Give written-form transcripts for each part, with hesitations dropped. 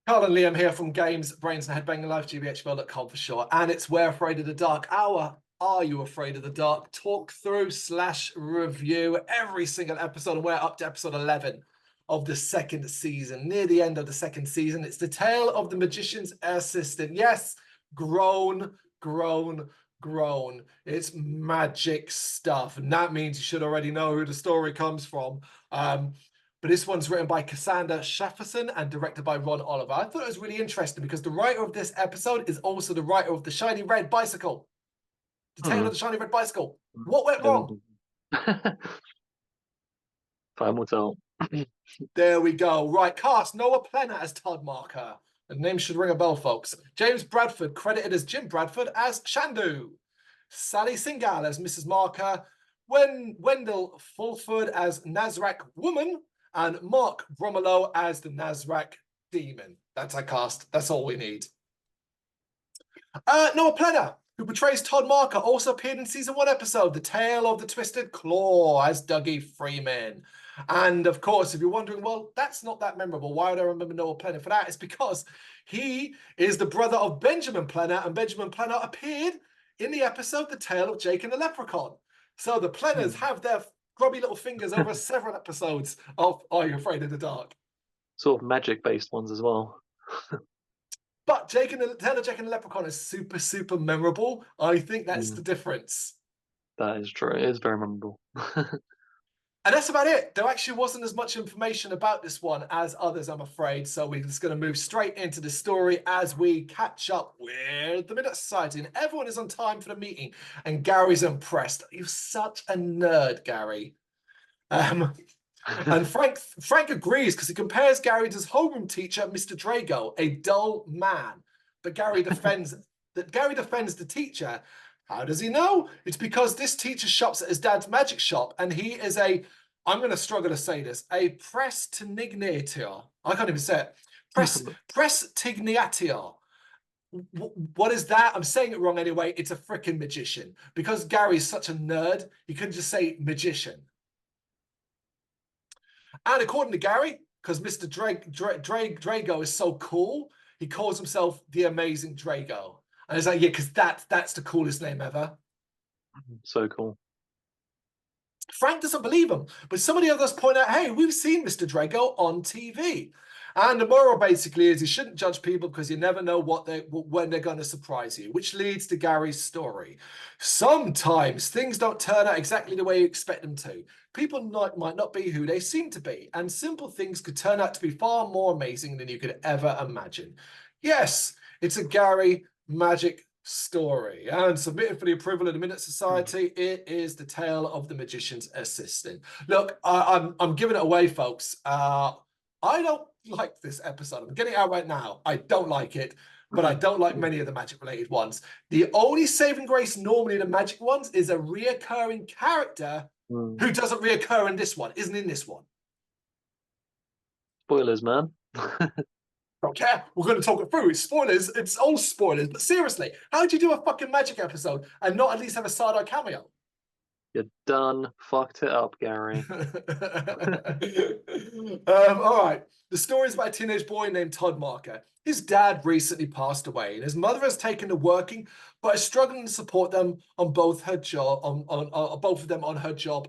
Carl and Liam here from Games, Brains and Head-Banging Life, gbhblofficial.com for short. And it's We're Afraid of the Dark. Our Are You Afraid of the Dark? Talk through / review every single episode. And we're up to episode 11 of the second season, near the end of the second season. It's the tale of the magician's assistant. Yes, grown. It's magic stuff. And that means you should already know who the story comes from. But this one's written by Cassandra Shafferson and directed by Ron Oliver. I thought it was really interesting because the writer of this episode is also the writer of The Shiny Red Bicycle. The Tale of the Shiny Red Bicycle. What went wrong? Time will tell. There we go. Right, cast Noah Plenner as Todd Marker. The name should ring a bell, folks. James Bradford, credited as Jim Bradford, as Shandu. Sally Singal as Mrs. Marker. Wendell Fulford as Nazrak Woman. And Mark Bromelo as the Nazrak Demon. That's our cast. That's all we need. Noah Plenner, who portrays Todd Marker, also appeared in season 1 episode, The Tale of the Twisted Claw, as Dougie Freeman. And of course, if you're wondering, well, that's not that memorable. Why would I remember Noah Plenner for that? It's because he is the brother of Benjamin Plenner, and Benjamin Plenner appeared in the episode The Tale of Jake and the Leprechaun. So the Plenners have their grubby little fingers over several episodes of Are You Afraid of the Dark? Sort of magic-based ones as well. But Tale of Jake and the Leprechaun is super memorable. I think that's the difference. That is true. It is very memorable. And that's about it. There actually wasn't as much information about this one as others, I'm afraid. So we're just going to move straight into the story as we catch up with the Midnight Society. And everyone is on time for the meeting. And Gary's impressed. You're such a nerd, Gary. And Frank agrees because he compares Gary to his homeroom teacher, Mr. Drago, a dull man. But Gary defends the teacher. How does he know? It's because this teacher shops at his dad's magic shop, and he is I'm going to struggle to say this, a prestigiator. I can't even say it. Prestigiator. What is that? I'm saying it wrong anyway. It's a freaking magician. Because Gary is such a nerd, he couldn't just say magician. And according to Gary, because Mr. Drago is so cool, he calls himself the Amazing Drago. And it's like, yeah, because that's the coolest name ever. So cool. Frank doesn't believe him, but some of the others point out, hey, we've seen Mr. Drago on TV. And the moral basically is you shouldn't judge people because you never know when they're going to surprise you, which leads to Gary's story. Sometimes things don't turn out exactly the way you expect them to. People might not be who they seem to be, and simple things could turn out to be far more amazing than you could ever imagine. Yes, it's a Gary magic story, and submitted for the approval of the Midnight Society. It is The Tale of the Magician's Assistant. Look, I'm giving it away, folks. I don't like this episode. I'm getting it out right now. I don't like it, but I don't like many of the magic related ones. The only saving grace normally in the magic ones is a reoccurring character who doesn't reoccur in this one, isn't in this one. Spoilers, man. Don't care. We're going to talk it through. It's spoilers. It's all spoilers. But seriously, how do you do a fucking magic episode and not at least have a side-eye cameo? You're done. Fucked it up, Gary. All right. The story is about a teenage boy named Todd Marker. His dad recently passed away, and his mother has taken to working, but is struggling to support them on both her job, both of them on her job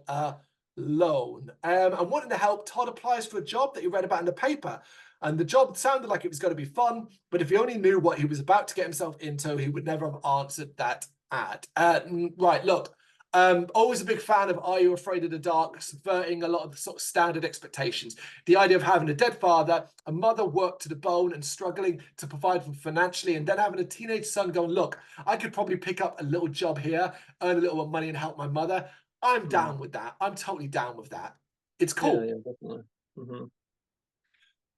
alone. And wanting to help, Todd applies for a job that he read about in the paper. And the job sounded like it was going to be fun, but if he only knew what he was about to get himself into, he would never have answered that ad. Right, look, always a big fan of Are You Afraid of the Dark, subverting a lot of the sort of standard expectations. The idea of having a dead father, a mother worked to the bone and struggling to provide for financially, and then having a teenage son going, look, I could probably pick up a little job here, earn a little more money and help my mother. I'm down with that. I'm totally down with that. It's cool. Yeah, definitely.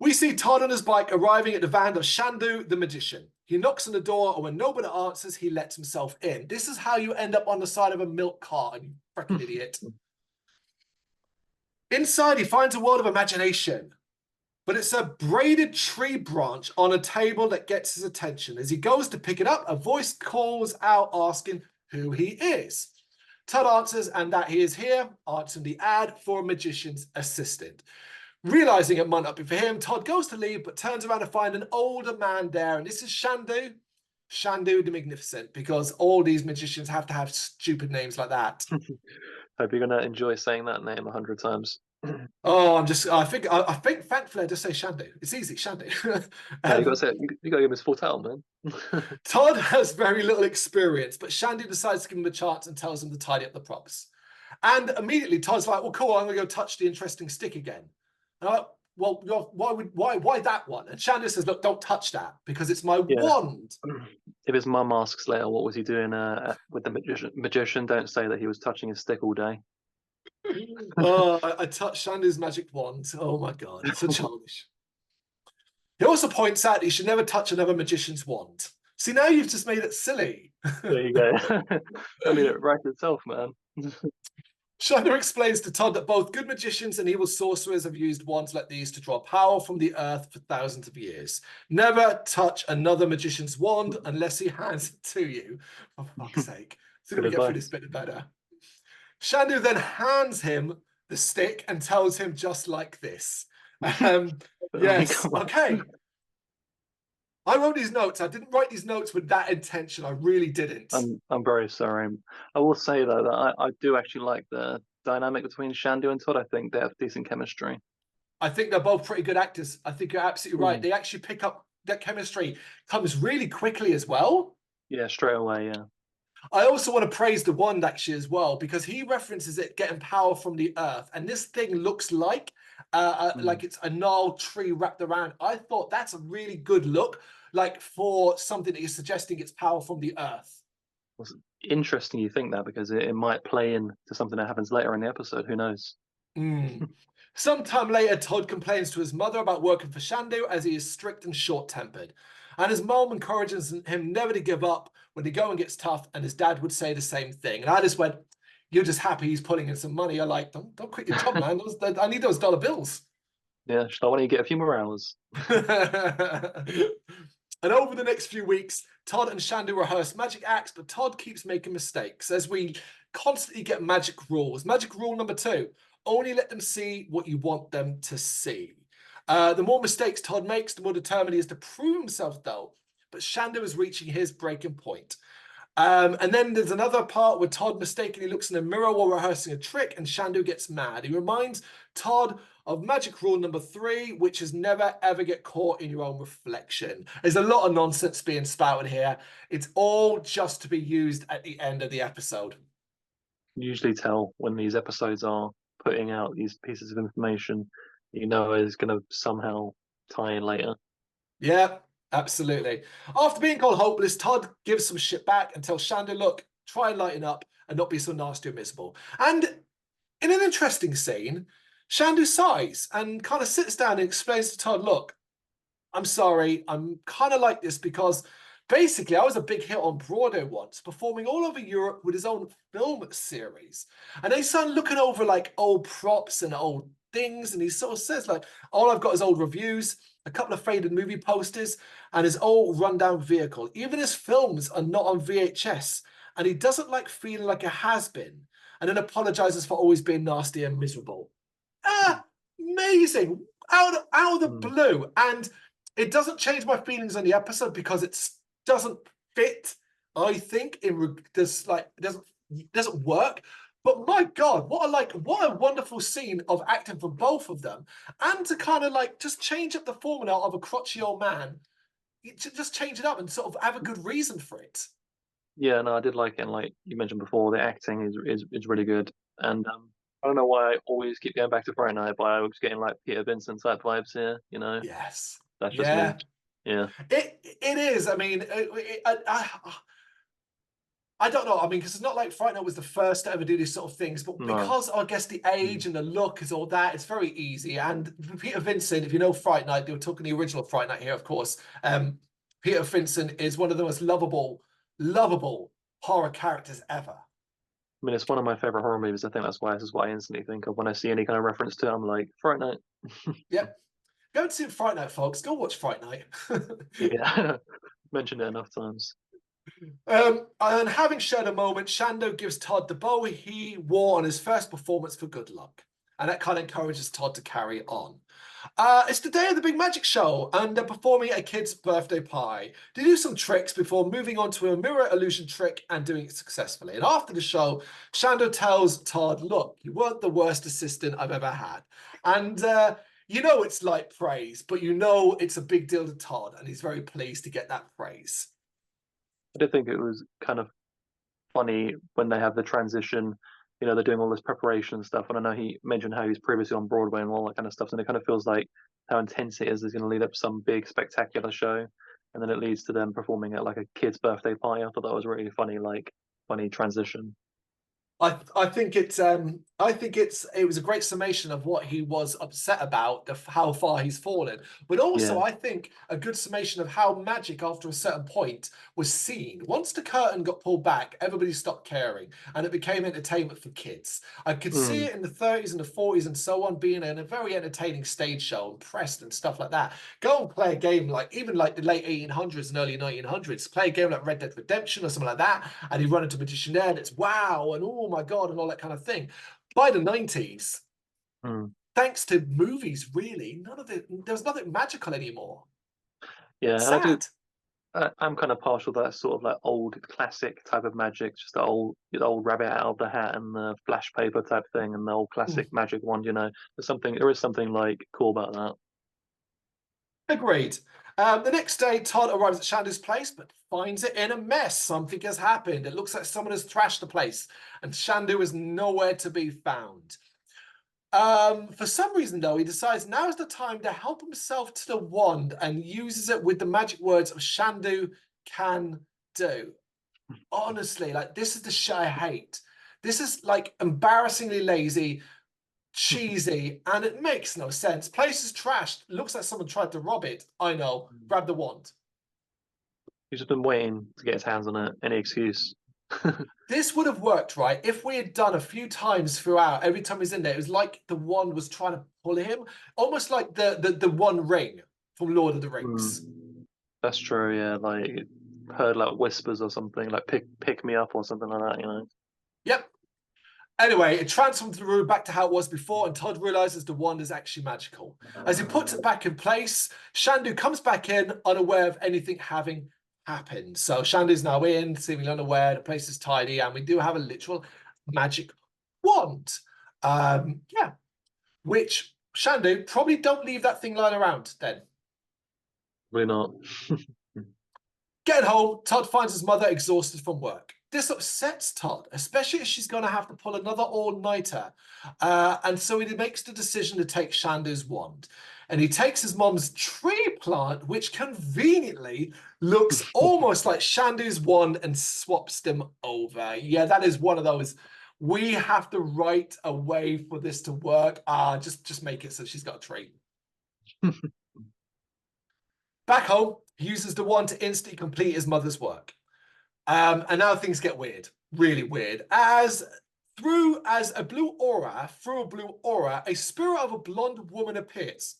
We see Todd on his bike arriving at the van of Shandu the magician. He knocks on the door, and when nobody answers, he lets himself in. This is how you end up on the side of a milk cart, you freaking idiot. Inside, he finds a world of imagination, but it's a braided tree branch on a table that gets his attention. As he goes to pick it up, a voice calls out asking who he is. Todd answers, and that he is here, answering the ad for a magician's assistant. Realizing it might not be for him, Todd goes to leave, but turns around to find an older man there. And this is Shandu. Shandu the Magnificent, because all these magicians have to have stupid names like that. Hope you're gonna enjoy saying that name 100 times. Oh, I think, thankfully, I just say Shandu. It's easy, Shandu. No, you gotta say it. You gotta give him his full title, man. Todd has very little experience, but Shandu decides to give him a chance and tells him to tidy up the props. And immediately Todd's like, well, cool, I'm gonna go touch the interesting stick again. And I'm like, well, why that one? And Shandu says, look, don't touch that because it's my Yeah. wand. If his mum asks later what was he doing with the magician, don't say that he was touching his stick all day. Oh, I touched Shandu's magic wand. Oh my God, so childish. He also points out he should never touch another magician's wand. See, now you've just made it silly. There you go. I mean, it writes itself, man. Shandu explains to Todd that both good magicians and evil sorcerers have used wands like these to draw power from the earth for thousands of years. Never touch another magician's wand unless he hands it to you. For fuck's sake. So Good we get through advice. this bit better. Shandu then hands him the stick and tells him just like this. Yes, Come on. okay. I wrote these notes. I didn't write these notes with that intention. I really didn't. I'm very sorry. I will say though that I do actually like the dynamic between Shandu and Todd. I think they have decent chemistry. I think they're both pretty good actors. I think you're absolutely right. Mm. They actually pick up that chemistry comes really quickly as well. Yeah, straight away. Yeah. I also want to praise the wand actually as well, because he references it getting power from the earth. And this thing looks like it's a gnarled tree wrapped around. I thought that's a really good look, like for something that is suggesting it's power from the earth. It's interesting you think that because it might play into something that happens later in the episode. Who knows? Mm. Sometime later, Todd complains to his mother about working for Shandu as he is strict and short-tempered. And his mom encourages him never to give up when the going gets tough, and his dad would say the same thing. And I just went, you're just happy he's pulling in some money. I like, don't quit your job, man. I need those dollar bills. Yeah, why don't you get a few more hours? And over the next few weeks, Todd and Shandu rehearse magic acts, but Todd keeps making mistakes as we constantly get magic rules. Magic rule number 2, only let them see what you want them to see. The more mistakes Todd makes, the more determined he is to prove himself, though. But Shandu is reaching his breaking point. And then there's another part where Todd mistakenly looks in a mirror while rehearsing a trick, and Shandu gets mad. He reminds Todd of magic rule number 3, which is never ever get caught in your own reflection. There's a lot of nonsense being spouted here. It's all just to be used at the end of the episode. You usually tell when these episodes are putting out these pieces of information, you know, is going to somehow tie in later. Yeah, absolutely. After being called hopeless, Todd gives some shit back and tells Shandu, look, try and lighten up and not be so nasty and miserable. And in an interesting scene, Shandu sighs and kind of sits down and explains to Todd, look, I'm sorry, I'm kind of like this because basically I was a big hit on Broadway once, performing all over Europe with his own film series. And they start looking over like old props and old things, and he sort of says like, all I've got is old reviews, a couple of faded movie posters, and his old rundown vehicle. Even his films are not on VHS, and he doesn't like feeling like a has-been, and then apologizes for always being nasty and miserable. Amazing. Out of the blue. And it doesn't change my feelings on the episode because it doesn't fit, I think, it doesn't work. But my God, what a wonderful scene of acting from both of them. And to kind of like just change up the formula of a crotchety old man, just change it up and sort of have a good reason for it. Yeah, no, I did like it. And like you mentioned before, the acting is really good. And I don't know why I always keep going back to Friday Night, but I was getting like Peter Vincent type vibes here. You know, Yes. that's just me. Yeah. Yeah. It is. I mean, I don't know. I mean, because it's not like Fright Night was the first to ever do these sort of things, but No. because I guess the age and the look is all that, it's very easy. And Peter Vincent, if you know Fright Night, they were talking the original Fright Night here, of course. Peter Vincent is one of the most lovable horror characters ever. I mean, it's one of my favorite horror movies. I think that's why this is what I instantly think of when I see any kind of reference to it. I'm like, Fright Night. Yep. Go and see Fright Night, folks. Go watch Fright Night. Yeah. Mentioned it enough times. And having shared a moment, Shando gives Todd the bow he wore on his first performance for good luck. And that kind of encourages Todd to carry on. It's the day of the big magic show, and they're performing a kid's birthday pie. They do some tricks before moving on to a mirror illusion trick and doing it successfully. And after the show, Shando tells Todd, "Look, you weren't the worst assistant I've ever had." And you know it's light praise, but you know it's a big deal to Todd, and he's very pleased to get that praise. I did think it was kind of funny when they have the transition. You know, they're doing all this preparation and stuff. And I know he mentioned how he's previously on Broadway and all that kind of stuff. And it kind of feels like how intense it is going to lead up to some big spectacular show, and then it leads to them performing at like a kid's birthday party. I thought that was really funny, like funny transition. I think it was a great summation of what he was upset about, how far he's fallen, but also Yeah. I think a good summation of how magic after a certain point was seen. Once the curtain got pulled back, everybody stopped caring, and it became entertainment for kids. I could see Mm. it in the 30s and the 40s and so on being in a very entertaining stage show and pressed and stuff like that. Go and play a game like even like the late 1800s and early 1900s. Play a game like Red Dead Redemption or something like that, and you run into a magician there, and it's wow and oh my god and all that kind of thing. By the 90s, Mm. thanks to movies, really, there was nothing magical anymore. Yeah, and I do. Sad. I'm kind of partial to that sort of like old classic type of magic, just the old rabbit out of the hat and the flash paper type thing, and the old classic Mm. magic wand. There is something like cool about that. Agreed. The next day, Todd arrives at Shandy's place, but finds it in a mess. Something has happened. It looks like someone has trashed the place, and Shandu is nowhere to be found. For some reason, though, he decides now is the time to help himself to the wand and uses it with the magic words of Shandu can do. Honestly, like this is the shit I hate. This is like embarrassingly lazy, cheesy, and it makes no sense. Place is trashed. Looks like someone tried to rob it. I know. Grab the wand. He's just been waiting to get his hands on it. Any excuse. This would have worked, right? If we had done a few times throughout, every time he's in there, it was like the wand was trying to pull him, almost like the One Ring from Lord of the Rings. Mm. That's true. Yeah, like heard like whispers or something, like pick me up or something like that. Yep. Anyway, it transforms the room back to how it was before, and Todd realizes the wand is actually magical. As he puts it back in place, Shandu comes back in, unaware of anything having happened. So Shandu's now in, seemingly unaware. The place is tidy, and we do have a literal magic wand. Yeah, which Shandu probably don't leave that thing lying around then. Really not. Getting home, Todd finds his mother exhausted from work. This upsets Todd, especially as she's going to have to pull another all-nighter. And so he makes the decision to take Shandu's wand. And he takes his mom's tree plant, which conveniently looks almost like Shandu's wand, and swaps them over. Yeah, that is one of those. We have to write a way for this to work. Just make it so she's got a tree. Back home, he uses the wand to instantly complete his mother's work. And now things get weird, really weird. Through a blue aura, a spirit of a blonde woman appears.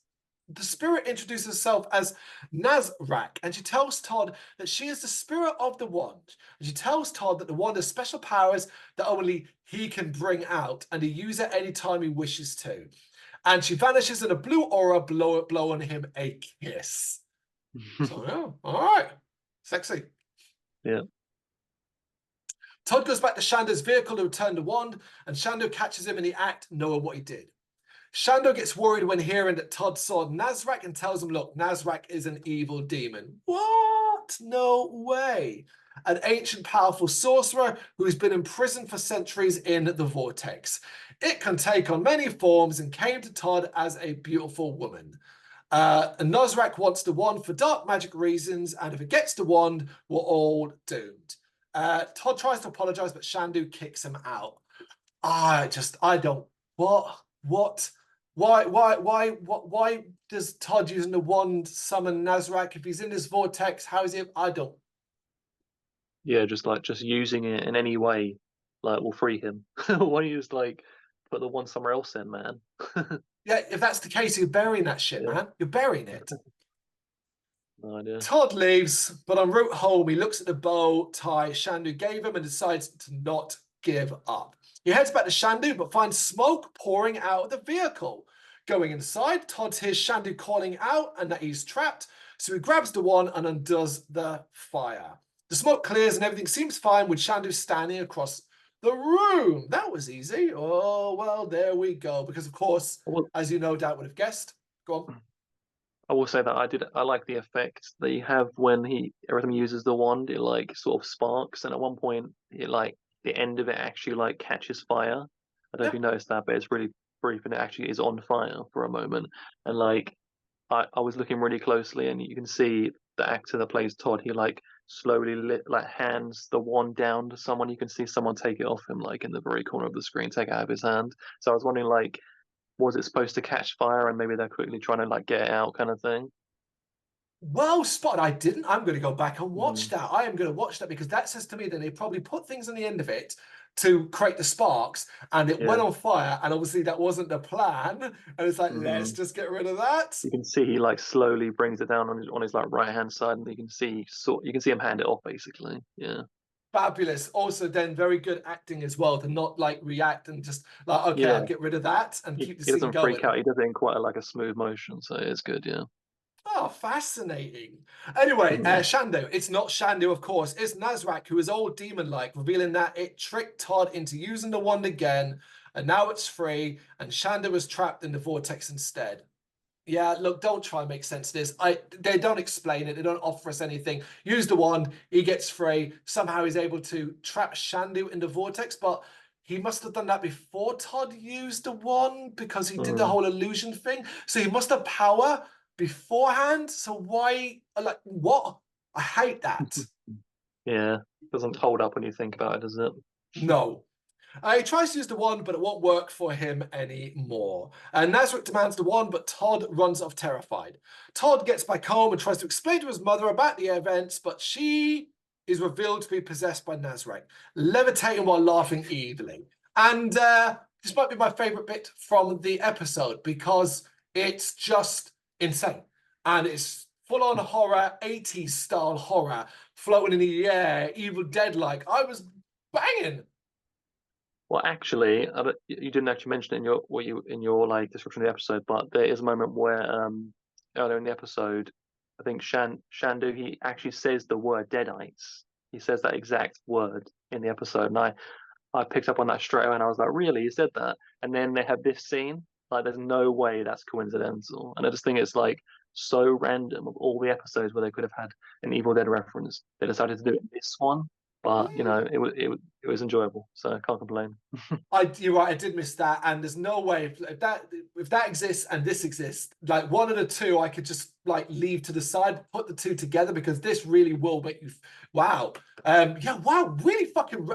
The spirit introduces herself as Nazrak, and she tells Todd that she is the spirit of the wand. And she tells Todd that the wand has special powers that only he can bring out, and he use it anytime he wishes to. And she vanishes in a blue aura, blowing him a kiss. So, yeah, all right. Sexy. Yeah. Todd goes back to Shando's vehicle to return the wand, and Shando catches him in the act, knowing what he did. Shando gets worried when hearing that Todd saw Nazrak and tells him, look, Nazrak is an evil demon. What? No way. An ancient, powerful sorcerer who has been imprisoned for centuries in the vortex. It can take on many forms and came to Todd as a beautiful woman. And Nazrak wants the wand for dark magic reasons, and if it gets the wand, we're all doomed. Todd tries to apologize, but Shandu kicks him out. I don't. What? Why does Todd using the wand summon Nazrak? If he's in this vortex, how is he? I don't. Yeah, just using it in any way, like will free him. Why don't you just like put the one somewhere else in, man? Yeah, if that's the case, you're burying that shit, Yeah, man. You're burying it. no idea. Todd leaves, but en route home, he looks at the bow tie Shandu gave him and decides to not give up. He heads back to Shandu, but finds smoke pouring out of the vehicle. Going inside, Todd hears Shandu calling out and that he's trapped. So he grabs the wand and undoes the fire. The smoke clears and everything seems fine with Shandu standing across the room. That was easy. Oh, well, there we go. Because, of course, Well, as you no doubt would have guessed, go on. I will say that I like the effect that you have when every time he uses the wand, it like sort of sparks, and at one point it like the end of it actually like catches fire. I don't know if Yeah. you noticed that, but it's really brief and it actually is on fire for a moment. And like I was looking really closely and you can see the actor that plays Todd, he like slowly hands the wand down to someone. You can see someone take it off him like in the very corner of the screen, take it out of his hand. So I was wondering like was it supposed to catch fire and maybe they're quickly trying to like get it out kind of thing? Well spotted. I didn't. I'm going to go back and watch Mm, that. I am going to watch that because that says to me that they probably put things on the end of it to create the sparks and it went yeah. on fire. And obviously that wasn't the plan. And it's like, let's Mm. just get rid of that. You can see he like slowly brings it down on his like right hand side, and you can see him hand it off basically. Yeah, Fabulous. Also, then very good acting as well to not like react and just like, okay, I'll yeah. get rid of that and keep the He scene doesn't freak going. out. He does it in quite like a smooth motion, so it's good. Yeah. Oh, fascinating. Anyway, Mm. Shandu. It's not Shandu, of course. It's Nazrak, who is old demon-like, revealing that it tricked Todd into using the wand again, and now it's free, and Shandu is trapped in the vortex instead. Yeah, look, don't try and make sense of this. They don't explain it. They don't offer us anything. Use the wand. He gets free. Somehow he's able to trap Shandu in the vortex, but he must have done that before Todd used the wand because he did the Mm. whole illusion thing. So he must have power beforehand. So why, like, what? I hate that. Yeah, doesn't hold up when you think about it, does it? No. He tries to use the wand, but it won't work for him anymore. And Nazarick demands the wand, but Todd runs off terrified. Todd gets back home and tries to explain to his mother about the events, but she is revealed to be possessed by Nazarick, levitating while laughing evilly. And this might be my favorite bit from the episode because it's just insane. And it's full on horror, 80s style horror, floating in the air, Evil Dead like. I was banging. Well, actually, you didn't actually mention it in your like description of the episode, but there is a moment where earlier in the episode, I think Shandu he actually says the word deadites. He says that exact word in the episode, and I picked up on that straight away, and I was like, really, he said that? And then they have this scene. Like, there's no way that's coincidental, and I just think it's like so random of all the episodes where they could have had an Evil Dead reference. They decided to do it in this one, but you know, it was enjoyable, so I can't complain. You're right. I did miss that, and there's no way if that exists and this exists, like one of the two, I could just like leave to the side, put the two together because this really will make you. Wow. Yeah. Wow. Really fucking.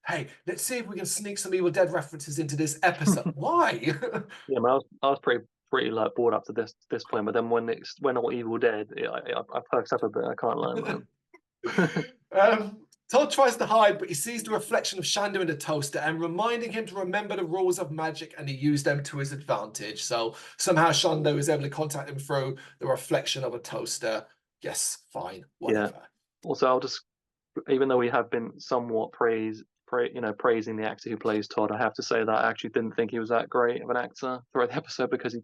Hey, let's see if we can sneak some Evil Dead references into this episode. Why? Yeah, man, I was pretty like bored up to this point, but then when all Evil Dead, I perked up a bit. I can't lie, man. Todd tries to hide, but he sees the reflection of Shandu in the toaster and reminding him to remember the rules of magic and he used them to his advantage. So somehow Shandu is able to contact him through the reflection of a toaster. Yes, fine, Yeah. whatever. Also, I'll just even though we have been somewhat praising the actor who plays Todd, I have to say that I actually didn't think he was that great of an actor throughout the episode because he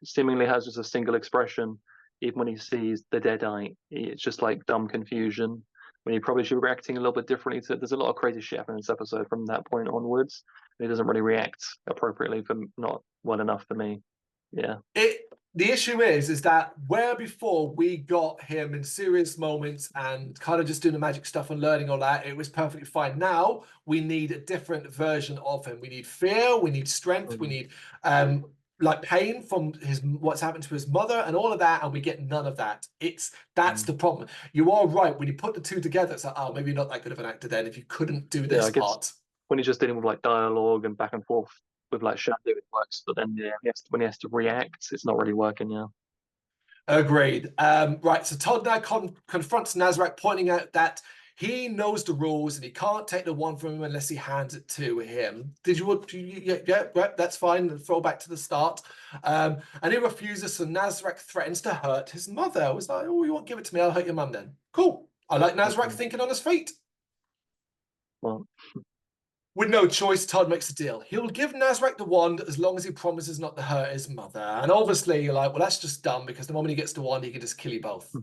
seemingly has just a single expression. Even when he sees the deadite, it's just like dumb confusion. When he probably should be reacting a little bit differently to. There's a lot of crazy shit happening in this episode from that point onwards. He doesn't really react appropriately for not well enough for me. Yeah. The issue is that where before we got him in serious moments and kind of just doing the magic stuff and learning all that, it was perfectly fine. Now we need a different version of him. We need fear, we need strength, we Mm. need like pain from what's happened to his mother and all of that, and we get none of that. That's Mm. the problem. You are right. When you put the two together, it's like, oh, maybe you're not that good of an actor then if you couldn't do Yeah, this I guess part. when he's just dealing with like dialogue and back and forth with like Shadow, it works. But then yeah, when he has to react, it's not really working. Yeah. Agreed. Right, so Todd now confronts Nazarek, pointing out that he knows the rules and he can't take the one from him unless he hands it to him. Yeah, right, that's fine. Throw back to the start. And he refuses, so Nazarek threatens to hurt his mother. I was like, oh, you won't give it to me, I'll hurt your mum then. Cool. I like Nazarek Mhm. thinking on his feet. Well, With no choice, Todd makes a deal. He'll give Nazarek the wand as long as he promises not to hurt his mother. And obviously, you're like, well, that's just dumb because the moment he gets the wand, he can just kill you both.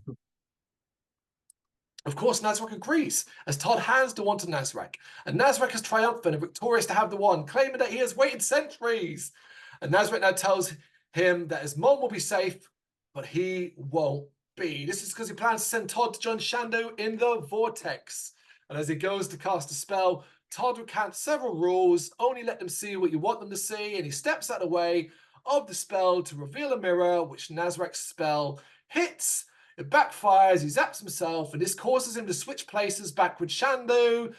Of course, Nazarek agrees, as Todd hands the wand to Nazarek. And Nazarek is triumphant and victorious to have the wand, claiming that he has waited centuries. And Nazarek now tells him that his mom will be safe, but he won't be. This is because he plans to send Todd to join Shandu in the vortex. And as he goes to cast a spell, Todd recounts several rules, only let them see what you want them to see, and he steps out of the way of the spell to reveal a mirror, which Nazarek's spell hits. It backfires, he zaps himself, and this causes him to switch places back with Shandu.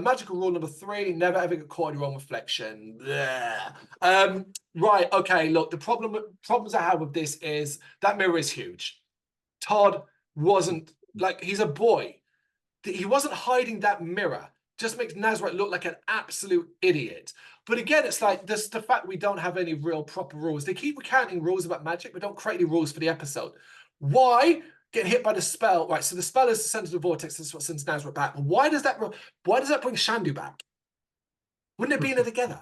Magical rule number 3, never ever get caught in your own reflection. Right, okay, look, the problems I have with this is that mirror is huge. Todd wasn't, like, he's a boy. He wasn't hiding that mirror. Just makes Nazareth look like an absolute idiot. But again, it's like this the fact we don't have any real proper rules. They keep recounting rules about magic, but don't create any rules for the episode. Why get hit by the spell? Right, so the spell is the center of the vortex. That's what sends Nazareth back. Why does that bring Shandu back? Wouldn't it be in there together?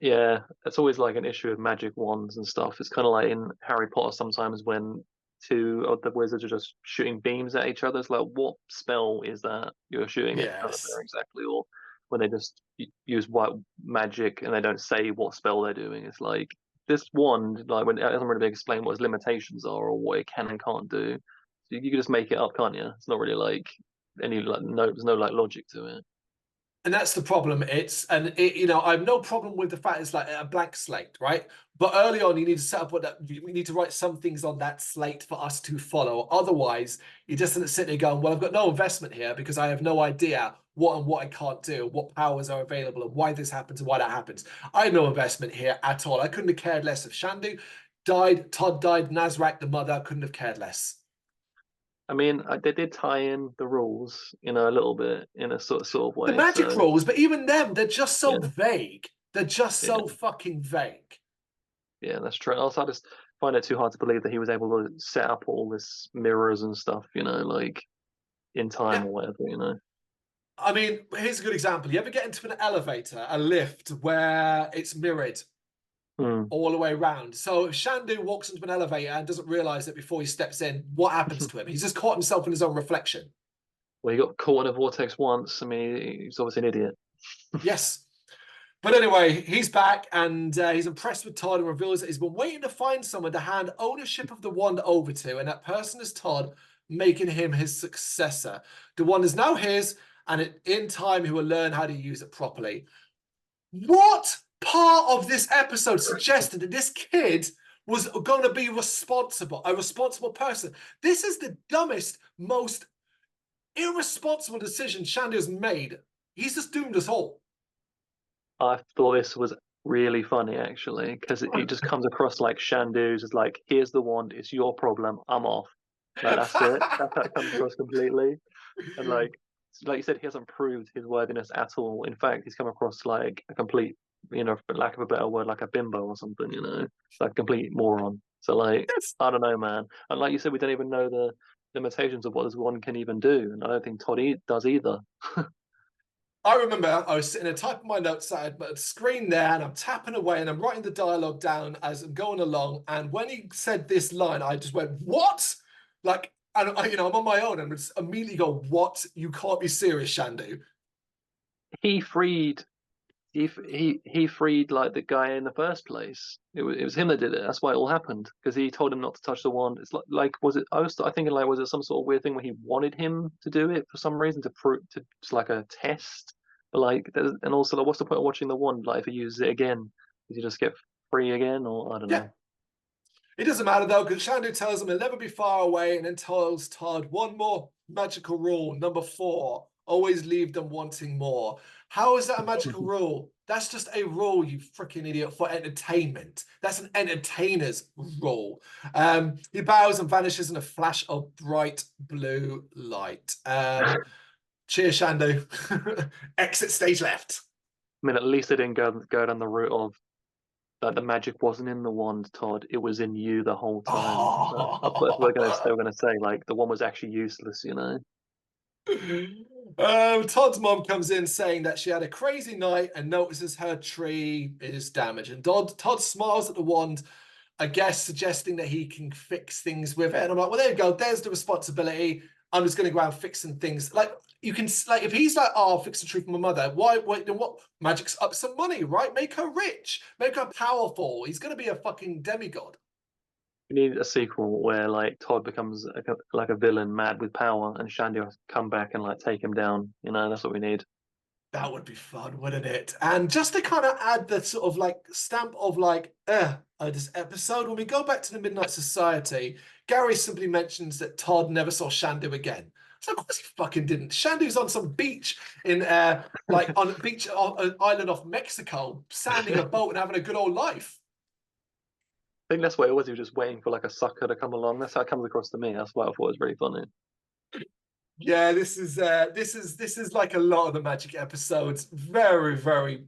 Yeah, it's always like an issue of magic wands and stuff. It's kind of like in Harry Potter sometimes when two of the wizards are just shooting beams at each other. It's like, what spell is that you're shooting at each other Yes. there exactly? Or when they just use white magic and they don't say what spell they're doing. It's like this wand, like when it doesn't really explain what its limitations are or what it can and can't do. So you can just make it up, can't you? It's not really like any like no, there's no like logic to it. And that's the problem. I have no problem with the fact it's like a blank slate, right? But early on, you need to set up we need to write some things on that slate for us to follow. Otherwise, you're just going to sit there going, well, I've got no investment here because I have no idea what I can't do, what powers are available, and why this happens and why that happens. I had no investment here at all. I couldn't have cared less if Shandu died, Todd died, Nazrak, the mother, couldn't have cared less. I mean, they did tie in the rules, a little bit in a sort of The way. magic So rules, but even them, they're just so yeah, vague. They're just yeah, so fucking vague. yeah, that's true. Also, I just find it too hard to believe that he was able to set up all this mirrors and stuff, like in time Yeah. or whatever. I mean, here's a good example. You ever get into an elevator, a lift, where it's mirrored Hmm. all the way around? So if Shandu walks into an elevator and doesn't realize it before he steps in, what happens to him? He's just caught himself in his own reflection. Well, he got caught in a vortex once. I mean, he's obviously an idiot. Yes. But anyway, he's back and he's impressed with Todd and reveals that he's been waiting to find someone to hand ownership of the wand over to, and that person is Todd, making him his successor. The wand is now his, and in time he will learn how to use it properly. What part of this episode suggested that this kid was going to be a responsible person? This is the dumbest, most irresponsible decision Shandu's made. He's just doomed us all. I thought this was really funny actually because it just comes across like Shandu's is like, here's the wand, it's your problem, I'm off. Like that's it. That's how it comes across completely. And like you said, he hasn't proved his worthiness at all. In fact, he's come across like a complete, for lack of a better word, like a bimbo or something, like a complete moron. So like, Yes. I don't know, man. And like you said, we don't even know the limitations of what this one can even do, and I don't think Todd does either. I remember I was sitting there typing my notes. I had a screen there and I'm tapping away and I'm writing the dialogue down as I'm going along. And when he said this line, I just went, what? Like, and I'm on my own and just immediately go, what? You can't be serious, Shandu. He freed he freed like the guy in the first place. It was him that did it. That's why it all happened because he told him not to touch the wand. It's like was it? I thinking like was it some sort of weird thing where he wanted him to do it for some reason to prove to it's like a test. But like and also like, what's the point of watching the wand? Like if he uses it again, does he just get free again or I don't Yeah. know. It doesn't matter though, because Shandu tells him he'll never be far away and then tells Todd one more magical rule. Number 4, always leave them wanting more. How is that a magical rule? That's just a rule, you freaking idiot, for entertainment. That's an entertainer's rule. He bows and vanishes in a flash of bright blue light. Cheers, Shandu. Exit stage left. I mean, at least they didn't go down the route of that the magic wasn't in the wand, Todd. It was in you the whole time. I thought they were gonna say like the one was actually useless. Todd's mom comes in saying that she had a crazy night and notices her tree is damaged. And Todd smiles at the wand, I guess, suggesting that he can fix things with it. And I'm like, well, there you go. There's the responsibility. I'm just going to go out fixing things. Like, you can, like, if he's like, oh, I'll fix the tree for my mother, why, wait, then what? Magic's up some money, right? Make her rich, make her powerful. He's going to be a fucking demigod. We need a sequel where like Todd becomes like a villain mad with power, and Shandy has to come back and like take him down. You know, that's what we need. That would be fun, wouldn't it? And just to kind of add the sort of like stamp of like, this episode, when we go back to the Midnight Society, Gary simply mentions that Todd never saw Shandu again. So of course he fucking didn't. Shandu's on some beach in like on a beach on an island off Mexico, sanding a boat and having a good old life. I think that's what it was. He was just waiting for like a sucker to come along. That's how it comes across to me. That's why I thought it was really funny. Yeah, this is like a lot of the Magic episodes. Very, very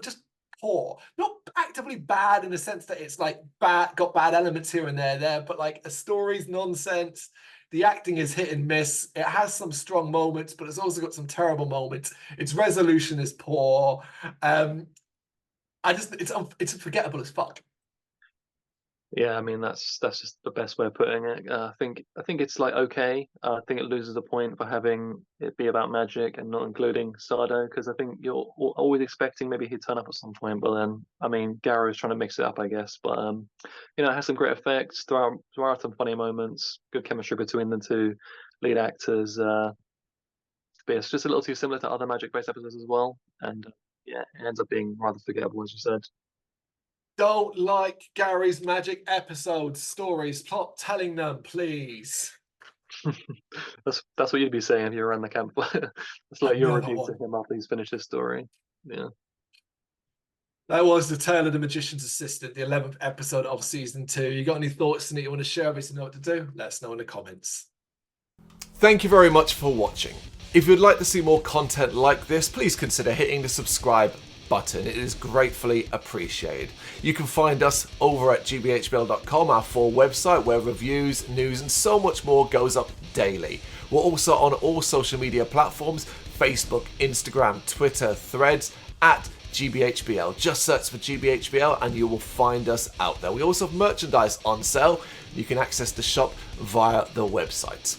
just poor. Not actively bad in the sense that it's like got bad elements here and there, but like a story's nonsense. The acting is hit and miss. It has some strong moments, but it's also got some terrible moments. Its resolution is poor. It's forgettable as fuck. Yeah, I mean that's just the best way of putting it. I think it's like okay. I think it loses a point for having it be about magic and not including Sardo, because I think you're always expecting maybe he'd turn up at some point, but then I mean Gary was trying to mix it up, I guess. But you know, it has some great effects. There are some funny moments, good chemistry between the two lead actors. But it's just a little too similar to other magic-based episodes as well, and yeah, it ends up being rather forgettable, as you said. Don't like Gary's Magic episodes, stories, plot telling them, please. That's what you'd be saying if you were around the campfire. It's like your No, review to him after he's finished his story. Yeah. that was The Tale of the Magician's Assistant, the 11th episode of season 2. You got any thoughts on it you want to share? Obviously, know what to do. Let us know in the comments. Thank you very much for watching. If you'd like to see more content like this, please consider hitting the subscribe button. It is gratefully appreciated. You can find us over at gbhbl.com, our full website where reviews, news and so much more goes up daily. We're also on all social media platforms: Facebook, Instagram, Twitter, Threads, at gbhbl. Just search for gbhbl and you will find us out there. We also have merchandise on sale. You can access the shop via the website.